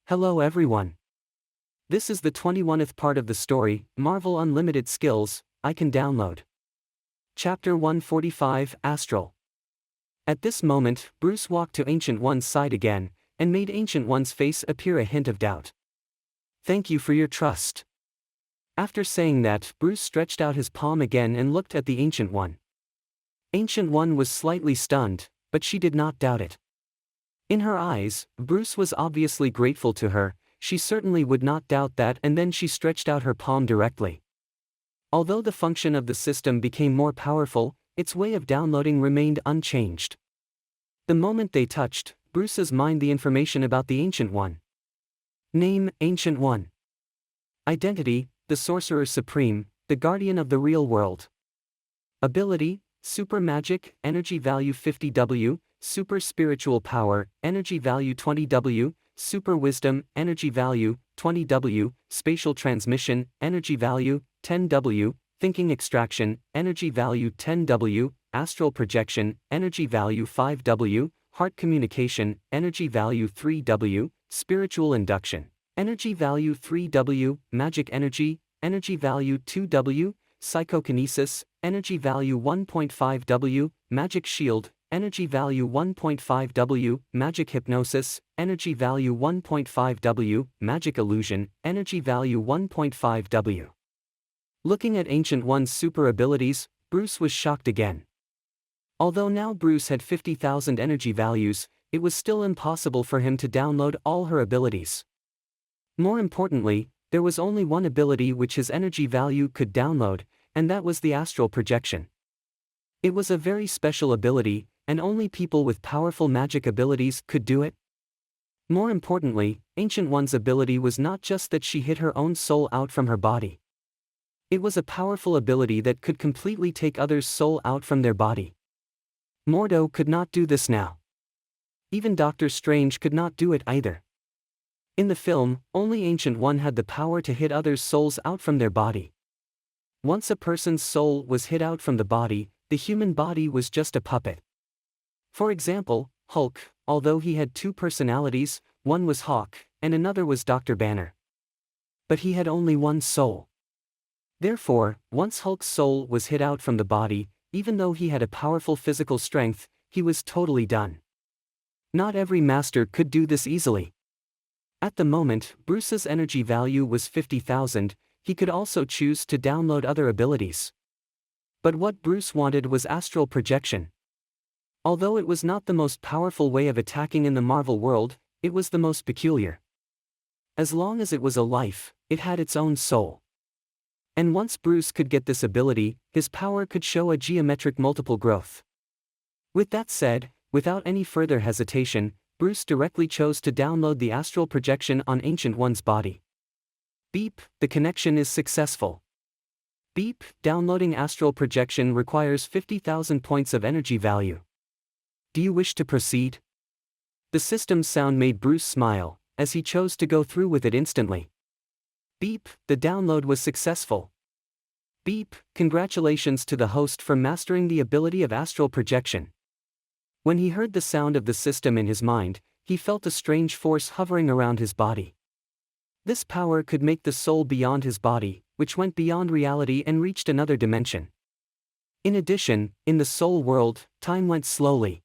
Hello everyone. This is the 21st part of the story, Marvel Unlimited Skills, I Can Download. Chapter 145, Astral. At this moment, Bruce walked to Ancient One's side again, and made Ancient One's face appear a hint of doubt. Thank you for your trust. After saying that, Bruce stretched out his palm again and looked at the Ancient One. Ancient One was slightly stunned, but she did not doubt it. In her eyes, Bruce was obviously grateful to her. She certainly would not doubt that, and then she stretched out her palm directly. Although the function of the system became more powerful, its way of downloading remained unchanged. The moment they touched, Bruce's mind the information about the Ancient One. Name, Ancient One. Identity, the Sorcerer Supreme, the Guardian of the Real World. Ability, Super Magic, Energy Value 50W, Super Spiritual Power, Energy Value 20W, Super Wisdom, Energy Value 20W, Spatial Transmission, Energy Value 10W, Thinking Extraction, Energy Value 10W, Astral Projection, Energy Value 5W, Heart Communication, Energy Value 3W, Spiritual Induction, Energy Value 3W, Magic Energy, Energy Value 2W, Psychokinesis, Energy Value 1.5W, Magic Shield, Energy Value 1.5W, Magic Hypnosis, Energy Value 1.5W, Magic Illusion, Energy Value 1.5W. Looking at Ancient One's super abilities, Bruce was shocked again. Although now Bruce had 50,000 energy values, it was still impossible for him to download all her abilities. More importantly, there was only one ability which his energy value could download, and that was the astral projection. It was a very special ability, and only people with powerful magic abilities could do it. More importantly, Ancient One's ability was not just that she hid her own soul out from her body. It was a powerful ability that could completely take others' soul out from their body. Mordo could not do this now. Even Doctor Strange could not do it either. In the film, only Ancient One had the power to hid others' souls out from their body. Once a person's soul was hid out from the body, the human body was just a puppet. For example, Hulk, although he had two personalities, one was Hawk, and another was Dr. Banner. But he had only one soul. Therefore, once Hulk's soul was hid out from the body, even though he had a powerful physical strength, he was totally done. Not every master could do this easily. At the moment, Bruce's energy value was 50,000, he could also choose to download other abilities. But what Bruce wanted was astral projection. Although it was not the most powerful way of attacking in the Marvel world, it was the most peculiar. As long as it was a life, it had its own soul. And once Bruce could get this ability, his power could show a geometric multiple growth. With that said, without any further hesitation, Bruce directly chose to download the astral projection on Ancient One's body. Beep, the connection is successful. Beep, downloading astral projection requires 50,000 points of energy value. Do you wish to proceed? The system's sound made Bruce smile, as he chose to go through with it instantly. Beep, the download was successful. Beep, congratulations to the host for mastering the ability of astral projection. When he heard the sound of the system in his mind, he felt a strange force hovering around his body. This power could make the soul beyond his body, which went beyond reality and reached another dimension. In addition, in the soul world, time went slowly.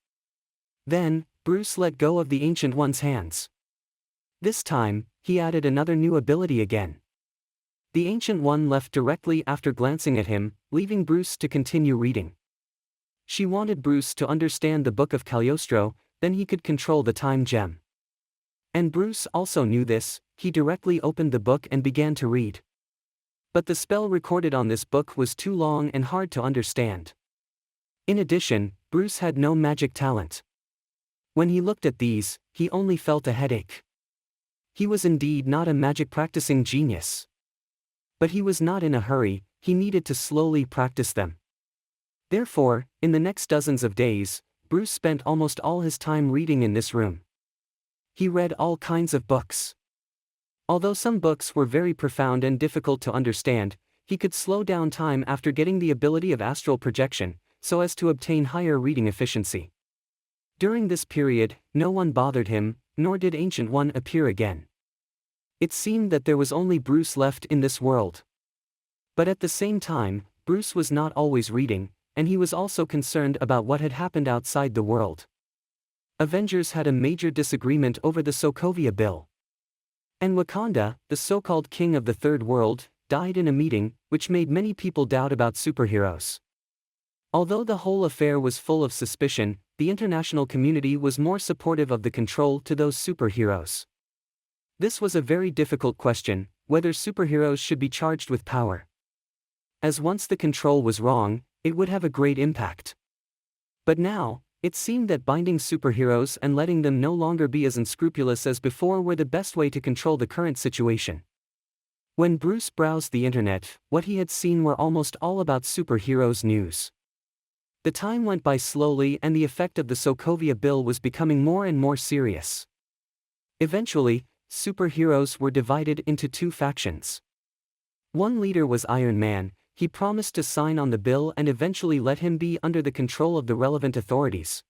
Then, Bruce let go of the Ancient One's hands. This time, he added another new ability again. The Ancient One left directly after glancing at him, leaving Bruce to continue reading. She wanted Bruce to understand the Book of Cagliostro, then he could control the time gem. And Bruce also knew this. He directly opened the book and began to read. But the spell recorded on this book was too long and hard to understand. In addition, Bruce had no magic talent. When he looked at these, he only felt a headache. He was indeed not a magic-practicing genius. But he was not in a hurry, he needed to slowly practice them. Therefore, in the next dozens of days, Bruce spent almost all his time reading in this room. He read all kinds of books. Although some books were very profound and difficult to understand, he could slow down time after getting the ability of astral projection, so as to obtain higher reading efficiency. During this period, no one bothered him, nor did Ancient One appear again. It seemed that there was only Bruce left in this world. But at the same time, Bruce was not always reading, and he was also concerned about what had happened outside the world. Avengers had a major disagreement over the Sokovia Bill. And Wakanda, the so-called king of the Third World, died in a meeting, which made many people doubt about superheroes. Although the whole affair was full of suspicion, the international community was more supportive of the control to those superheroes. This was a very difficult question, whether superheroes should be charged with power. As once the control was wrong, it would have a great impact. But now, it seemed that binding superheroes and letting them no longer be as unscrupulous as before were the best way to control the current situation. When Bruce browsed the internet, what he had seen were almost all about superheroes news. The time went by slowly and the effect of the Sokovia Bill was becoming more and more serious. Eventually, superheroes were divided into two factions. One leader was Iron Man. He promised to sign on the bill and eventually let him be under the control of the relevant authorities.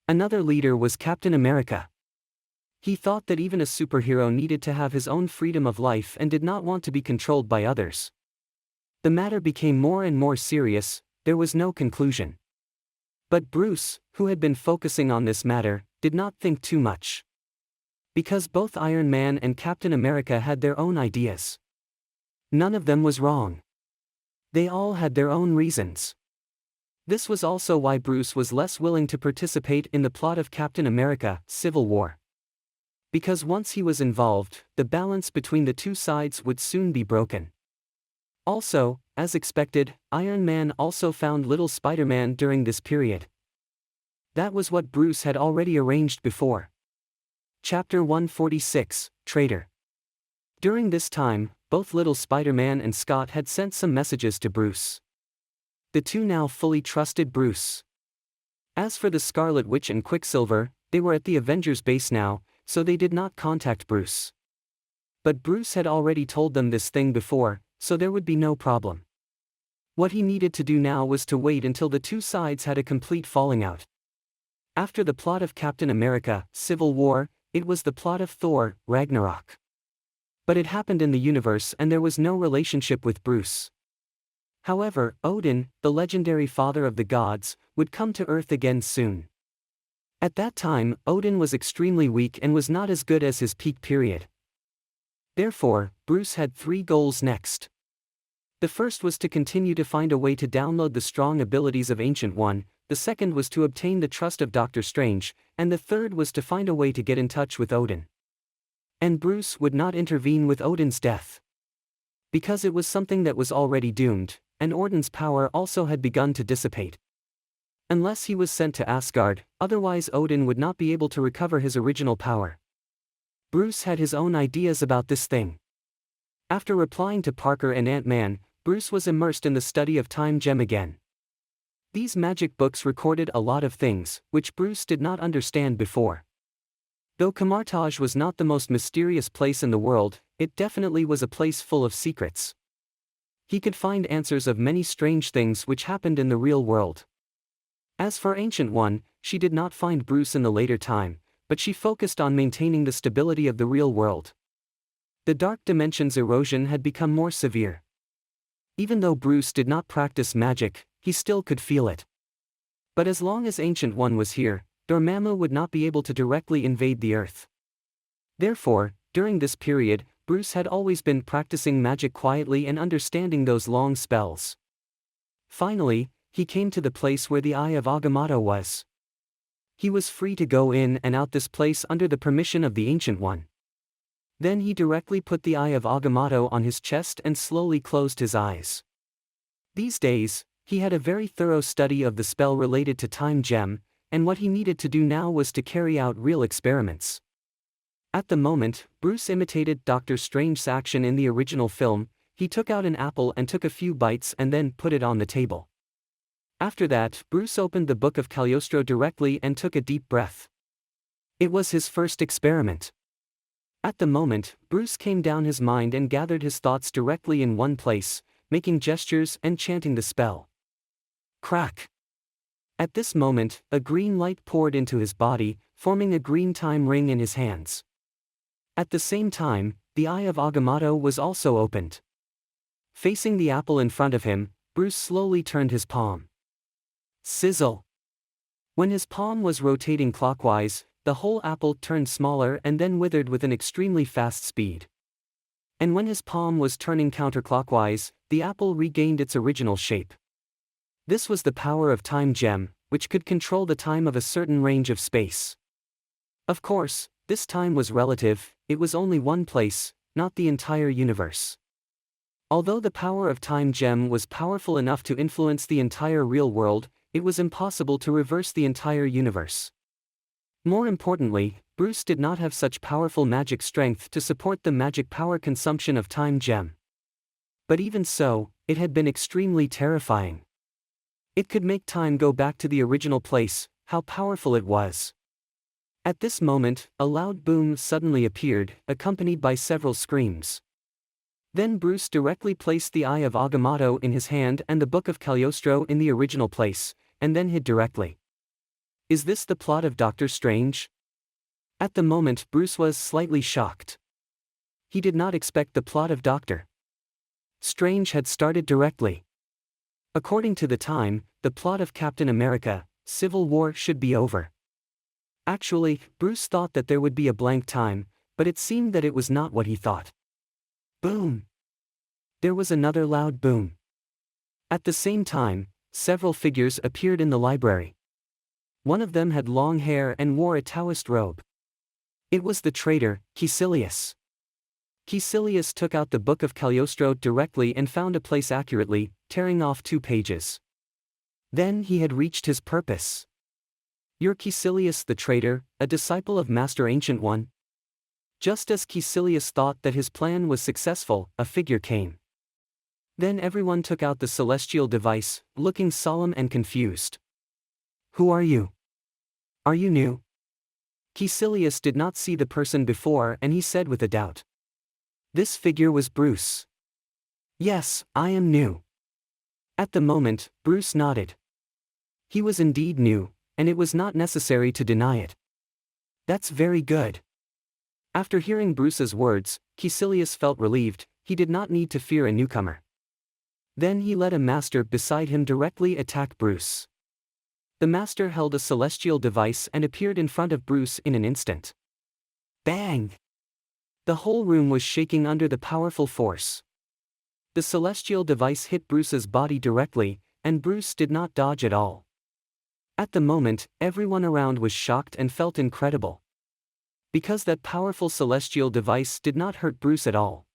Another leader was Captain America. He thought that even a superhero needed to have his own freedom of life and did not want to be controlled by others. The matter became more and more serious. There was no conclusion. But Bruce, who had been focusing on this matter, did not think too much. Because both Iron Man and Captain America had their own ideas. None of them was wrong. They all had their own reasons. This was also why Bruce was less willing to participate in the plot of Captain America: Civil War. Because once he was involved, the balance between the two sides would soon be broken. Also, as expected, Iron Man also found little Spider-Man during this period. That was what Bruce had already arranged before. Chapter 146, Traitor. During this time, both little Spider-Man and Scott had sent some messages to Bruce. The two now fully trusted Bruce. As for the Scarlet Witch and Quicksilver, they were at the Avengers base now, so they did not contact Bruce. But Bruce had already told them this thing before, so there would be no problem. What he needed to do now was to wait until the two sides had a complete falling out. After the plot of Captain America: Civil War, it was the plot of Thor: Ragnarok. But it happened in the universe and there was no relationship with Bruce. However, Odin, the legendary father of the gods, would come to Earth again soon. At that time, Odin was extremely weak and was not as good as his peak period. Therefore, Bruce had 3 goals next. The first was to continue to find a way to download the strong abilities of Ancient One, the second was to obtain the trust of Doctor Strange, and the third was to find a way to get in touch with Odin. And Bruce would not intervene with Odin's death. Because it was something that was already doomed, and Odin's power also had begun to dissipate. Unless he was sent to Asgard, otherwise Odin would not be able to recover his original power. Bruce had his own ideas about this thing. After replying to Parker and Ant-Man, Bruce was immersed in the study of Time Gem again. These magic books recorded a lot of things, which Bruce did not understand before. Though Kamartaj was not the most mysterious place in the world, it definitely was a place full of secrets. He could find answers of many strange things which happened in the real world. As for Ancient One, she did not find Bruce in the later time, but she focused on maintaining the stability of the real world. The Dark Dimension's erosion had become more severe. Even though Bruce did not practice magic, he still could feel it. But as long as Ancient One was here, Dormammu would not be able to directly invade the Earth. Therefore, during this period, Bruce had always been practicing magic quietly and understanding those long spells. Finally, he came to the place where the Eye of Agamotto was. He was free to go in and out this place under the permission of the Ancient One. Then he directly put the Eye of Agamotto on his chest and slowly closed his eyes. These days, he had a very thorough study of the spell related to Time Gem, and what he needed to do now was to carry out real experiments. At the moment, Bruce imitated Doctor Strange's action in the original film. He took out an apple and took a few bites and then put it on the table. After that, Bruce opened the Book of Cagliostro directly and took a deep breath. It was his first experiment. At the moment, Bruce came down his mind and gathered his thoughts directly in one place, making gestures and chanting the spell. Crack! At this moment, a green light poured into his body, forming a green time ring in his hands. At the same time, the eye of Agamotto was also opened. Facing the apple in front of him, Bruce slowly turned his palm. Sizzle! When his palm was rotating clockwise, the whole apple turned smaller and then withered with an extremely fast speed. And when his palm was turning counterclockwise, the apple regained its original shape. This was the power of Time Gem, which could control the time of a certain range of space. Of course, this time was relative, it was only one place, not the entire universe. Although the power of Time Gem was powerful enough to influence the entire real world, it was impossible to reverse the entire universe. More importantly, Bruce did not have such powerful magic strength to support the magic power consumption of Time Gem. But even so, it had been extremely terrifying. It could make time go back to the original place, how powerful it was. At this moment, a loud boom suddenly appeared, accompanied by several screams. Then Bruce directly placed the eye of Agamotto in his hand and the Book of Cagliostro in the original place, and then hid directly. Is this the plot of Doctor Strange? At the moment Bruce was slightly shocked. He did not expect the plot of Doctor Strange had started directly. According to the time, the plot of Captain America, Civil War should be over. Actually, Bruce thought that there would be a blank time, but it seemed that it was not what he thought. Boom! There was another loud boom. At the same time, several figures appeared in the library. One of them had long hair and wore a Taoist robe. It was the traitor, Caecilius. Caecilius took out the Book of Cagliostro directly and found a place accurately, tearing off 2 pages. Then he had reached his purpose. You're Caecilius the traitor, a disciple of Master Ancient One? Just as Caecilius thought that his plan was successful, a figure came. Then everyone took out the celestial device, looking solemn and confused. Who are you? Are you new? Caecilius did not see the person before and he said with a doubt. This figure was Bruce. Yes, I am new. At the moment, Bruce nodded. He was indeed new, and it was not necessary to deny it. That's very good. After hearing Bruce's words, Caecilius felt relieved, he did not need to fear a newcomer. Then he let a master beside him directly attack Bruce. The master held a celestial device and appeared in front of Bruce in an instant. Bang! The whole room was shaking under the powerful force. The celestial device hit Bruce's body directly, and Bruce did not dodge at all. At the moment, everyone around was shocked and felt incredible. Because that powerful celestial device did not hurt Bruce at all.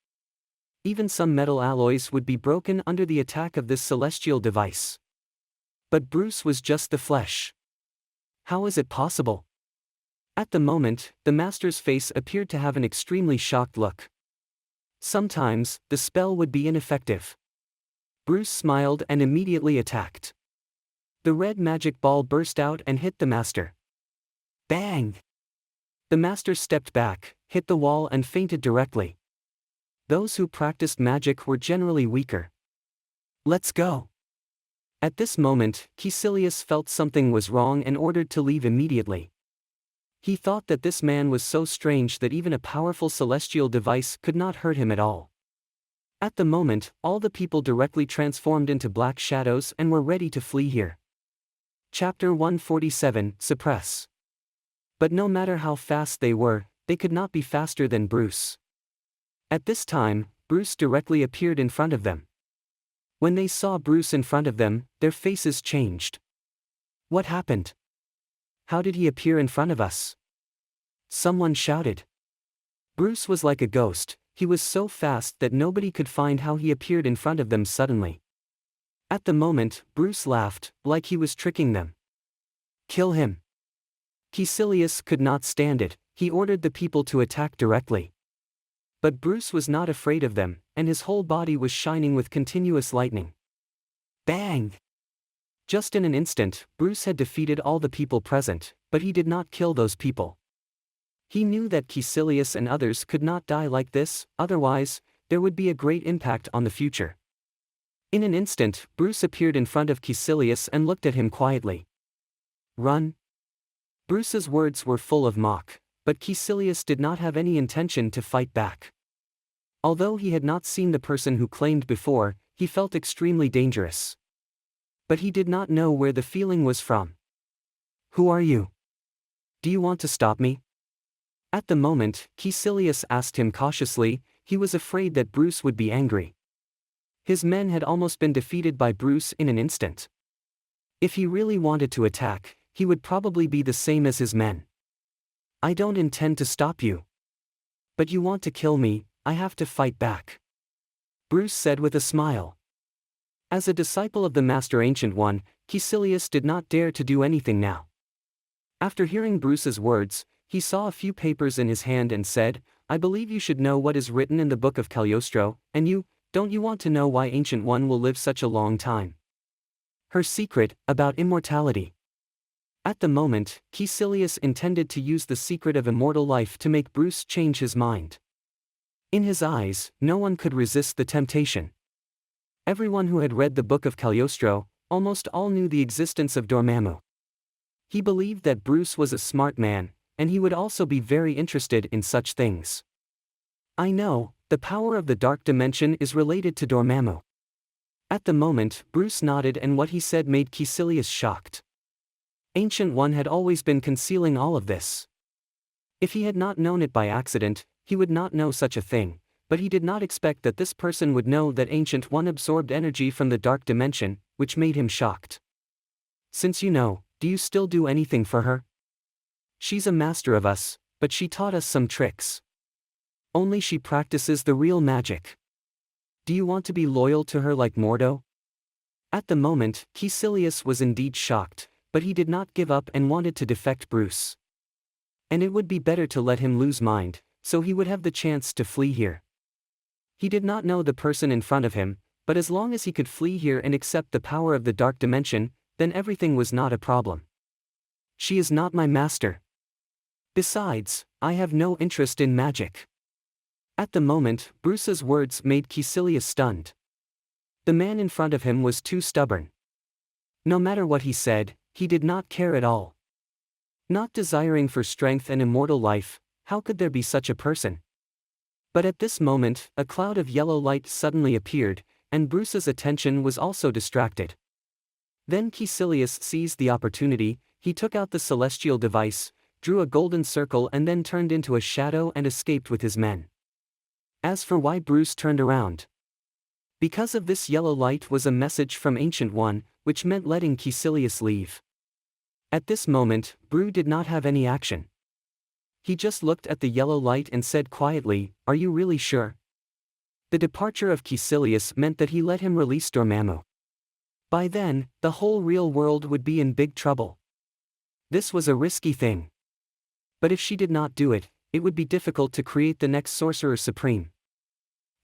Even some metal alloys would be broken under the attack of this celestial device. But Bruce was just the flesh. How is it possible? At the moment, the master's face appeared to have an extremely shocked look. Sometimes, the spell would be ineffective. Bruce smiled and immediately attacked. The red magic ball burst out and hit the master. Bang! The master stepped back, hit the wall and fainted directly. Those who practiced magic were generally weaker. Let's go! At this moment, Caecilius felt something was wrong and ordered to leave immediately. He thought that this man was so strange that even a powerful celestial device could not hurt him at all. At the moment, all the people directly transformed into black shadows and were ready to flee here. Chapter 147, Suppress. But no matter how fast they were, they could not be faster than Bruce. At this time, Bruce directly appeared in front of them. When they saw Bruce in front of them, their faces changed. What happened? How did he appear in front of us? Someone shouted. Bruce was like a ghost, he was so fast that nobody could find how he appeared in front of them suddenly. At the moment, Bruce laughed, like he was tricking them. Kill him. Caecilius could not stand it, he ordered the people to attack directly. But Bruce was not afraid of them, and his whole body was shining with continuous lightning. Bang! Just in an instant, Bruce had defeated all the people present, but he did not kill those people. He knew that Caecilius and others could not die like this, otherwise, there would be a great impact on the future. In an instant, Bruce appeared in front of Caecilius and looked at him quietly. Run! Bruce's words were full of mock, but Caecilius did not have any intention to fight back. Although he had not seen the person who claimed before, he felt extremely dangerous. But he did not know where the feeling was from. "Who are you? Do you want to stop me?" At the moment, Caecilius asked him cautiously. He was afraid that Bruce would be angry. His men had almost been defeated by Bruce in an instant. If he really wanted to attack, he would probably be the same as his men. "I don't intend to stop you. But you want to kill me, I have to fight back," Bruce said with a smile. As a disciple of the Master Ancient One, Caecilius did not dare to do anything now. After hearing Bruce's words, he saw a few papers in his hand and said, "I believe you should know what is written in the Book of Cagliostro, and don't you want to know why Ancient One will live such a long time? Her secret, about immortality." At the moment, Caecilius intended to use the secret of immortal life to make Bruce change his mind. In his eyes, no one could resist the temptation. Everyone who had read the Book of Cagliostro, almost all knew the existence of Dormammu. He believed that Bruce was a smart man, and he would also be very interested in such things. "I know, the power of the dark dimension is related to Dormammu." At the moment, Bruce nodded, and what he said made Caecilius shocked. Ancient One had always been concealing all of this. If he had not known it by accident, he would not know such a thing, but he did not expect that this person would know that Ancient One absorbed energy from the dark dimension, which made him shocked. "Since you know, do you still do anything for her? She's a master of us, but she taught us some tricks. Only she practices the real magic. Do you want to be loyal to her like Mordo?" At the moment, Caecilius was indeed shocked, but he did not give up and wanted to defect Bruce. And it would be better to let him lose mind, so he would have the chance to flee here. He did not know the person in front of him, but as long as he could flee here and accept the power of the dark dimension, then everything was not a problem. "She is not my master. Besides, I have no interest in magic." At the moment, Bruce's words made Caecilius stunned. The man in front of him was too stubborn. No matter what he said, he did not care at all. Not desiring for strength and immortal life, how could there be such a person? But at this moment, a cloud of yellow light suddenly appeared, and Bruce's attention was also distracted. Then Caecilius seized the opportunity. He took out the celestial device, drew a golden circle, and then turned into a shadow and escaped with his men. As for why Bruce turned around, because of this yellow light was a message from Ancient One, which meant letting Caecilius leave. At this moment, Bruce did not have any action. He just looked at the yellow light and said quietly, "Are you really sure?" The departure of Caecilius meant that he let him release Dormammu. By then, the whole real world would be in big trouble. This was a risky thing. But if she did not do it, it would be difficult to create the next Sorcerer Supreme.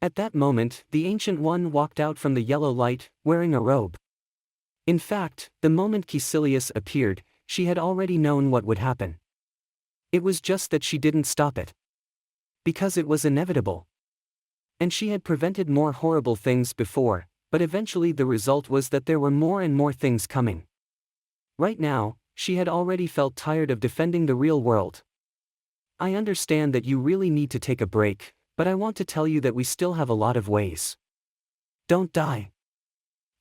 At that moment, the Ancient One walked out from the yellow light, wearing a robe. In fact, the moment Caecilius appeared, she had already known what would happen. It was just that she didn't stop it. Because it was inevitable. And she had prevented more horrible things before, but eventually the result was that there were more and more things coming. Right now, she had already felt tired of defending the real world. "I understand that you really need to take a break, but I want to tell you that we still have a lot of ways. Don't die."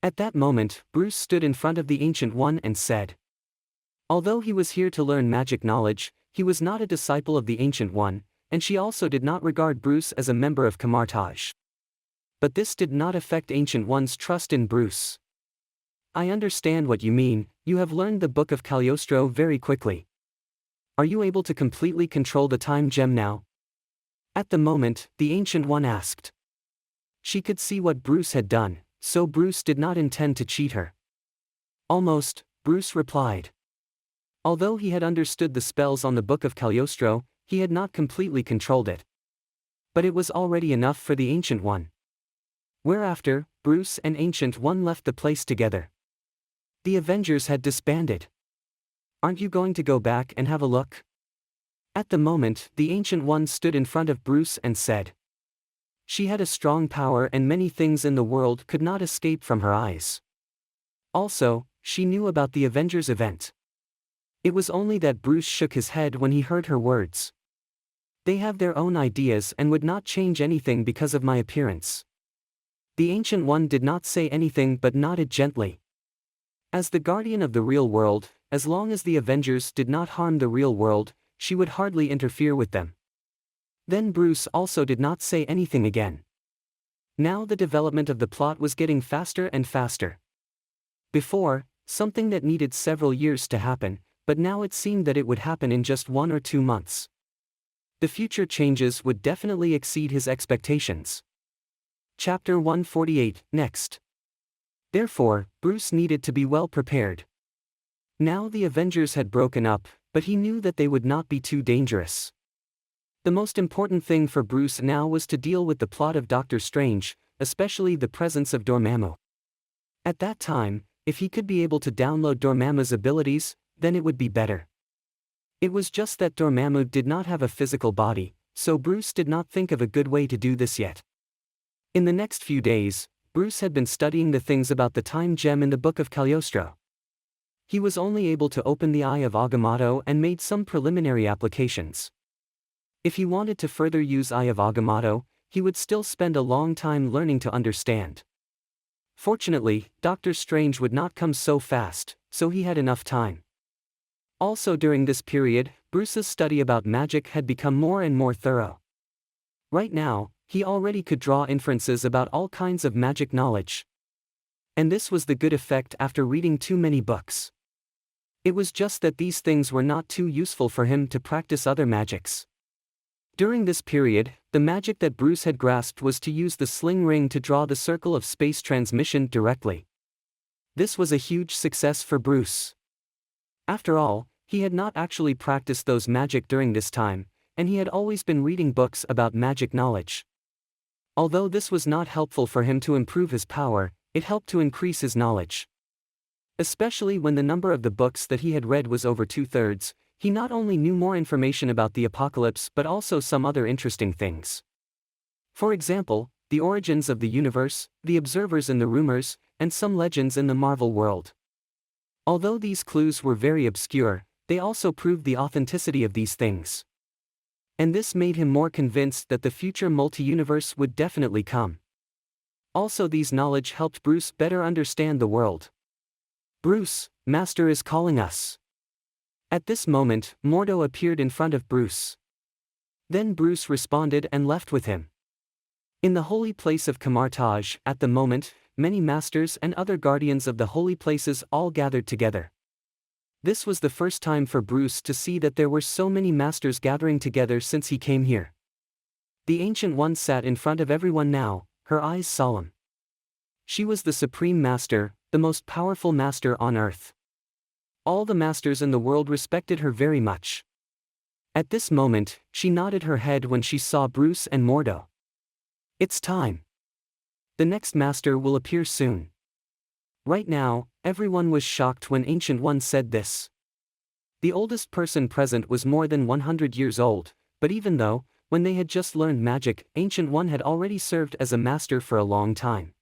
At that moment, Bruce stood in front of the Ancient One and said. Although he was here to learn magic knowledge, he was not a disciple of the Ancient One, and she also did not regard Bruce as a member of Camartage. But this did not affect Ancient One's trust in Bruce. "I understand what you mean, you have learned the Book of Cagliostro very quickly. Are you able to completely control the time gem now?" At the moment, the Ancient One asked. She could see what Bruce had done, so Bruce did not intend to cheat her. "Almost," Bruce replied. Although he had understood the spells on the Book of Cagliostro, he had not completely controlled it. But it was already enough for the Ancient One. Whereafter, Bruce and Ancient One left the place together. The Avengers had disbanded. "Aren't you going to go back and have a look?" At the moment, the Ancient One stood in front of Bruce and said. She had a strong power and many things in the world could not escape from her eyes. Also, she knew about the Avengers event. It was only that Bruce shook his head when he heard her words. They have their own ideas and would not change anything because of my appearance. The Ancient One did not say anything but nodded gently. As the guardian of the real world, as long as the Avengers did not harm the real world, she would hardly interfere with them. Then Bruce also did not say anything again. Now the development of the plot was getting faster and faster. Before, something that needed several years to happen, but now it seemed that it would happen in just 1 or 2 months. The future changes would definitely exceed his expectations. Chapter 148, next. Therefore, Bruce needed to be well prepared. Now the Avengers had broken up, but he knew that they would not be too dangerous. The most important thing for Bruce now was to deal with the plot of Doctor Strange, especially the presence of Dormammu. At that time, if he could be able to download Dormammu's abilities, then it would be better. It was just that Dormammu did not have a physical body, so Bruce did not think of a good way to do this yet. In the next few days, Bruce had been studying the things about the time gem in the Book of Cagliostro. He was only able to open the Eye of Agamotto and made some preliminary applications. If he wanted to further use Eye of Agamotto, he would still spend a long time learning to understand. Fortunately, Doctor Strange would not come so fast, so he had enough time. Also during this period, Bruce's study about magic had become more and more thorough. Right now, he already could draw inferences about all kinds of magic knowledge. And this was the good effect after reading too many books. It was just that these things were not too useful for him to practice other magics. During this period, the magic that Bruce had grasped was to use the sling ring to draw the circle of space transmission directly. This was a huge success for Bruce. After all, he had not actually practiced those magic during this time, and he had always been reading books about magic knowledge. Although this was not helpful for him to improve his power, it helped to increase his knowledge. Especially when the number of the books that he had read was over 2/3, he not only knew more information about the apocalypse but also some other interesting things. For example, the origins of the universe, the observers and the rumors, and some legends in the Marvel world. Although these clues were very obscure, they also proved the authenticity of these things. And this made him more convinced that the future multi-universe would definitely come. Also, these knowledge helped Bruce better understand the world. "Bruce, Master is calling us." At this moment, Mordo appeared in front of Bruce. Then Bruce responded and left with him. In the holy place of Camartage, at the moment, many masters and other guardians of the holy places all gathered together. This was the first time for Bruce to see that there were so many masters gathering together since he came here. The Ancient One sat in front of everyone now, her eyes solemn. She was the Supreme Master, the most powerful master on earth. All the masters in the world respected her very much. At this moment, she nodded her head when she saw Bruce and Mordo. "It's time. The next master will appear soon." Right now, everyone was shocked when Ancient One said this. The oldest person present was more than 100 years old, but even though, when they had just learned magic, Ancient One had already served as a master for a long time.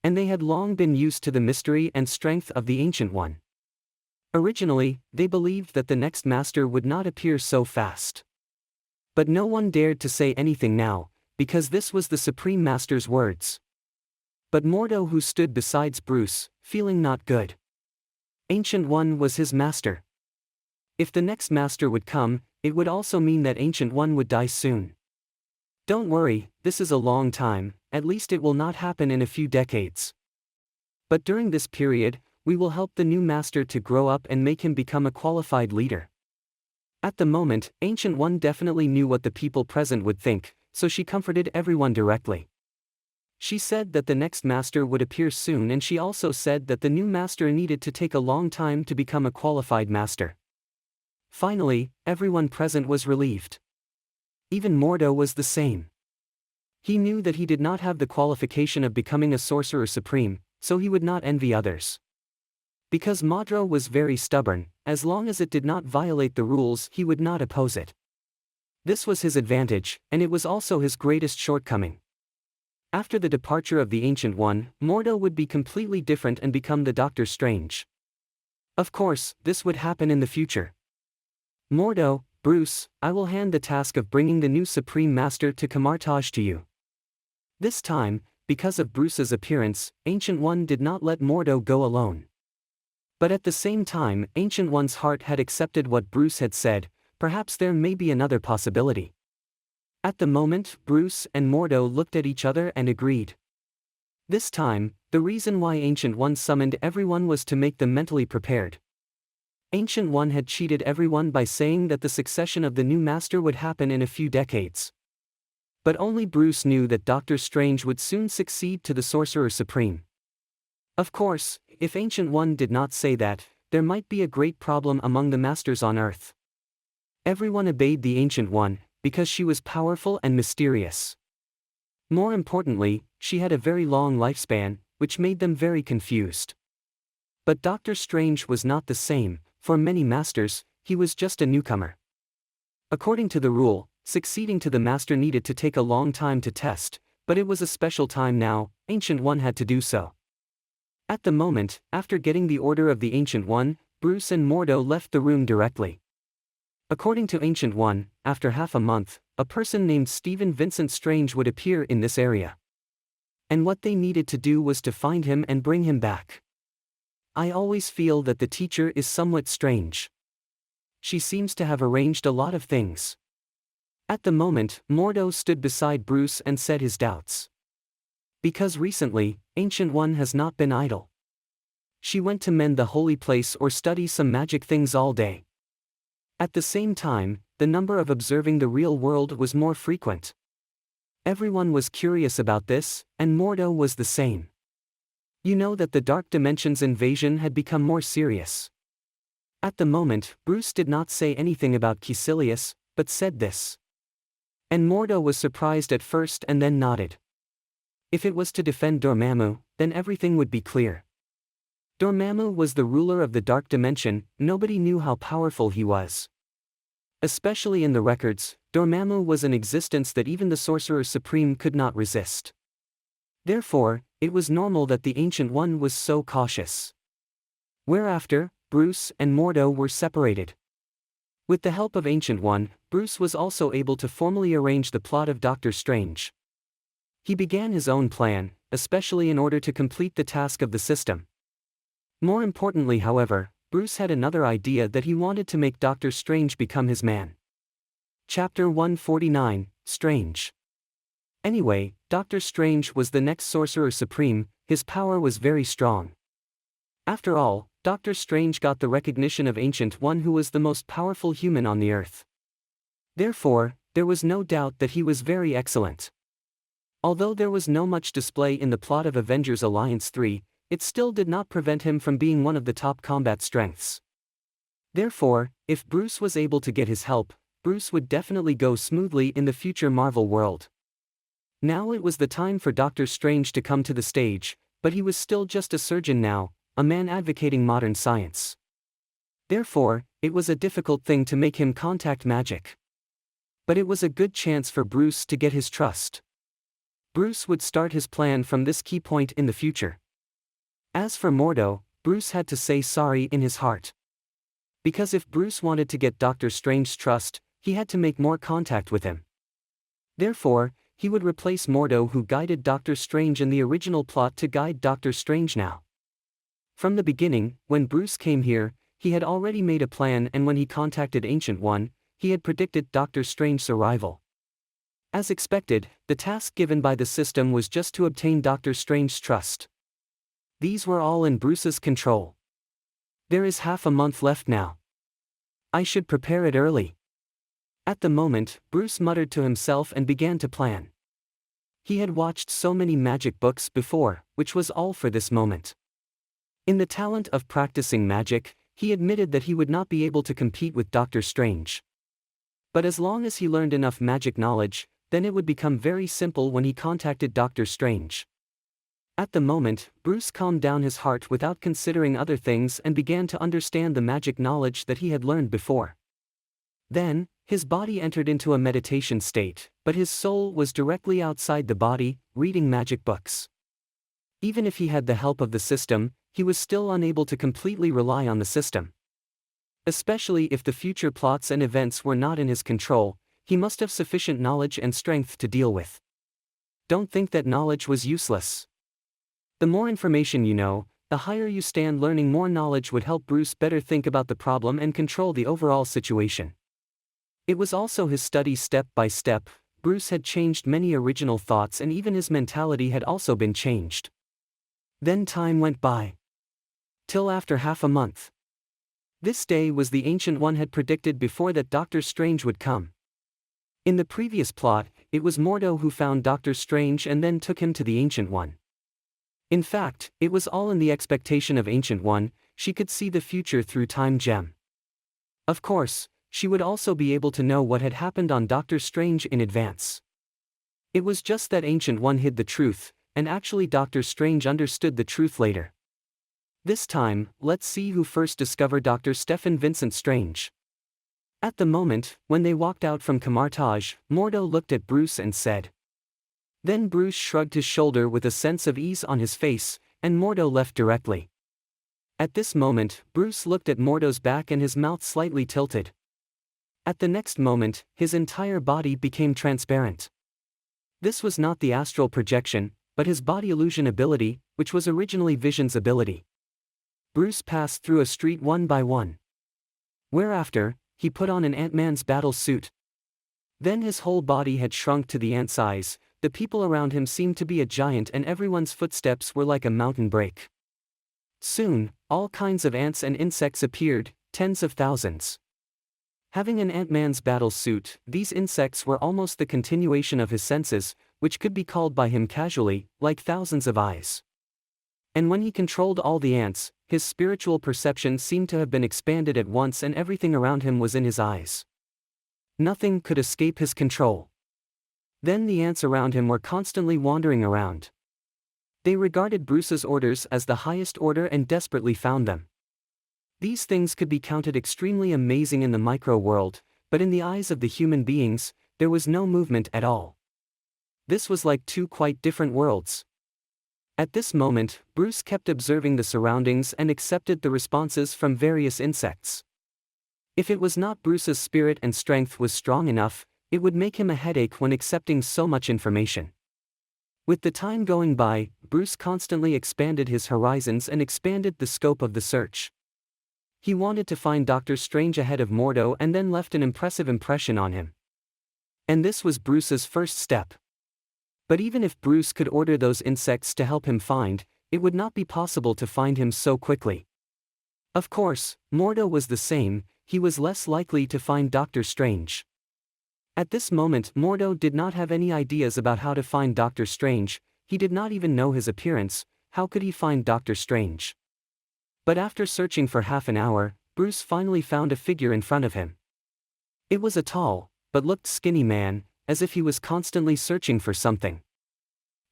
And they had long been used to the mystery and strength of the Ancient One. Originally, they believed that the next master would not appear so fast. But no one dared to say anything now, because this was the Supreme Master's words. But Mordo, who stood beside Bruce, feeling not good. Ancient One was his master. If the next master would come, it would also mean that Ancient One would die soon. "Don't worry, this is a long time, at least it will not happen in a few decades. But during this period, we will help the new master to grow up and make him become a qualified leader." At the moment, Ancient One definitely knew what the people present would think, so she comforted everyone directly. She said that the next master would appear soon, and she also said that the new master needed to take a long time to become a qualified master. Finally, everyone present was relieved. Even Mordo was the same. He knew that he did not have the qualification of becoming a sorcerer supreme, so he would not envy others. Because Mordo was very stubborn, as long as it did not violate the rules, he would not oppose it. This was his advantage, and it was also his greatest shortcoming. After the departure of the Ancient One, Mordo would be completely different and become the Doctor Strange. Of course, this would happen in the future. Mordo, Bruce, I will hand the task of bringing the new Supreme Master to Camartage to you. This time, because of Bruce's appearance, Ancient One did not let Mordo go alone. But at the same time, Ancient One's heart had accepted what Bruce had said. Perhaps there may be another possibility. At the moment, Bruce and Mordo looked at each other and agreed. This time, the reason why Ancient One summoned everyone was to make them mentally prepared. Ancient One had cheated everyone by saying that the succession of the new master would happen in a few decades. But only Bruce knew that Doctor Strange would soon succeed to the Sorcerer Supreme. Of course, if Ancient One did not say that, there might be a great problem among the masters on Earth. Everyone obeyed the Ancient One, because she was powerful and mysterious. More importantly, she had a very long lifespan, which made them very confused. But Doctor Strange was not the same. For many masters, he was just a newcomer. According to the rule, succeeding to the master needed to take a long time to test, but it was a special time now. Ancient One had to do so. At the moment, after getting the order of the Ancient One, Bruce and Mordo left the room directly. According to Ancient One, after half a month, a person named Stephen Vincent Strange would appear in this area. And what they needed to do was to find him and bring him back. I always feel that the teacher is somewhat strange. She seems to have arranged a lot of things. At the moment, Mordo stood beside Bruce and said his doubts. Because recently, Ancient One has not been idle. She went to mend the holy place or study some magic things all day. At the same time, the number of observing the real world was more frequent. Everyone was curious about this, and Mordo was the same. You know that the Dark Dimension's invasion had become more serious. At the moment, Bruce did not say anything about Caecilius, but said this. And Mordo was surprised at first and then nodded. If it was to defend Dormammu, then everything would be clear. Dormammu was the ruler of the Dark Dimension. Nobody knew how powerful he was. Especially in the records, Dormammu was an existence that even the Sorcerer Supreme could not resist. Therefore, it was normal that the Ancient One was so cautious. Whereafter, Bruce and Mordo were separated. With the help of Ancient One, Bruce was also able to formally arrange the plot of Doctor Strange. He began his own plan, especially in order to complete the task of the system. More importantly, however, Bruce had another idea that he wanted to make Doctor Strange become his man. Chapter 149, Strange. Anyway, Doctor Strange was the next Sorcerer Supreme. His power was very strong. After all, Doctor Strange got the recognition of Ancient One, who was the most powerful human on the earth. Therefore, there was no doubt that he was very excellent. Although there was no much display in the plot of Avengers Alliance 3, it still did not prevent him from being one of the top combat strengths. Therefore, if Bruce was able to get his help, Bruce would definitely go smoothly in the future Marvel world. Now it was the time for Doctor Strange to come to the stage, but he was still just a surgeon now, a man advocating modern science. Therefore, it was a difficult thing to make him contact magic. But it was a good chance for Bruce to get his trust. Bruce would start his plan from this key point in the future. As for Mordo, Bruce had to say sorry in his heart. Because if Bruce wanted to get Doctor Strange's trust, he had to make more contact with him. Therefore, he would replace Mordo, who guided Doctor Strange in the original plot, to guide Doctor Strange now. From the beginning, when Bruce came here, he had already made a plan, and when he contacted Ancient One, he had predicted Doctor Strange's arrival. As expected, the task given by the system was just to obtain Doctor Strange's trust. These were all in Bruce's control. There is half a month left now. I should prepare it early. At the moment, Bruce muttered to himself and began to plan. He had watched so many magic books before, which was all for this moment. In the talent of practicing magic, he admitted that he would not be able to compete with Doctor Strange. But as long as he learned enough magic knowledge, then it would become very simple when he contacted Doctor Strange. At the moment, Bruce calmed down his heart without considering other things and began to understand the magic knowledge that he had learned before. Then, his body entered into a meditation state, but his soul was directly outside the body, reading magic books. Even if he had the help of the system, he was still unable to completely rely on the system. Especially if the future plots and events were not in his control, he must have sufficient knowledge and strength to deal with. Don't think that knowledge was useless. The more information you know, the higher you stand. Learning more knowledge would help Bruce better think about the problem and control the overall situation. It was also his study step by step. Bruce had changed many original thoughts and even his mentality had also been changed. Then time went by. Till after half a month. This day was the Ancient One had predicted before that Doctor Strange would come. In the previous plot, it was Mordo who found Doctor Strange and then took him to the Ancient One. In fact, it was all in the expectation of Ancient One. She could see the future through Time Gem. Of course, she would also be able to know what had happened on Doctor Strange in advance. It was just that Ancient One hid the truth, and actually Doctor Strange understood the truth later. This time, let's see who first discovered Dr. Stephen Vincent Strange. At the moment, when they walked out from Camartage, Mordo looked at Bruce and said. Then Bruce shrugged his shoulder with a sense of ease on his face, and Mordo left directly. At this moment, Bruce looked at Mordo's back and his mouth slightly tilted. At the next moment, his entire body became transparent. This was not the astral projection, but his body illusion ability, which was originally Vision's ability. Bruce passed through a street one by one. Whereafter, he put on an Ant-Man's battle suit. Then his whole body had shrunk to the ant size. The people around him seemed to be a giant and everyone's footsteps were like a mountain break. Soon, all kinds of ants and insects appeared, tens of thousands. Having an Ant-Man's battle suit, these insects were almost the continuation of his senses, which could be called by him casually, like thousands of eyes. And when he controlled all the ants, his spiritual perception seemed to have been expanded at once and everything around him was in his eyes. Nothing could escape his control. Then the ants around him were constantly wandering around. They regarded Bruce's orders as the highest order and desperately found them. These things could be counted extremely amazing in the micro world, but in the eyes of the human beings, there was no movement at all. This was like two quite different worlds. At this moment, Bruce kept observing the surroundings and accepted the responses from various insects. If it was not Bruce's spirit and strength was strong enough, it would make him a headache when accepting so much information. With the time going by, Bruce constantly expanded his horizons and expanded the scope of the search. He wanted to find Doctor Strange ahead of Mordo and then left an impressive impression on him. And this was Bruce's first step. But even if Bruce could order those insects to help him find, it would not be possible to find him so quickly. Of course, Mordo was the same. He was less likely to find Doctor Strange. At this moment, Mordo did not have any ideas about how to find Doctor Strange. He did not even know his appearance. How could he find Doctor Strange? But after searching for half an hour, Bruce finally found a figure in front of him. It was a tall, but looked skinny man, as if he was constantly searching for something.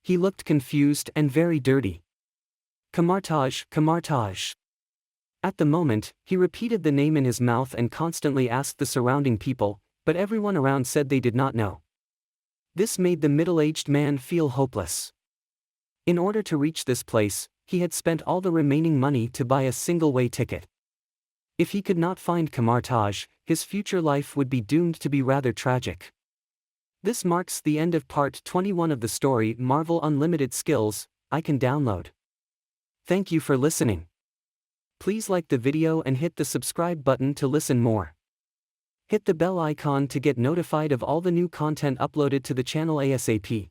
He looked confused and very dirty. Camartage, Camartage. At the moment, he repeated the name in his mouth and constantly asked the surrounding people, but everyone around said they did not know. This made the middle-aged man feel hopeless. In order to reach this place, he had spent all the remaining money to buy a single-way ticket. If he could not find Camartage, his future life would be doomed to be rather tragic. This marks the end of part 21 of the story Marvel Unlimited Skills. I can download. Thank you for listening. Please like the video and hit the subscribe button to listen more. Hit the bell icon to get notified of all the new content uploaded to the channel ASAP.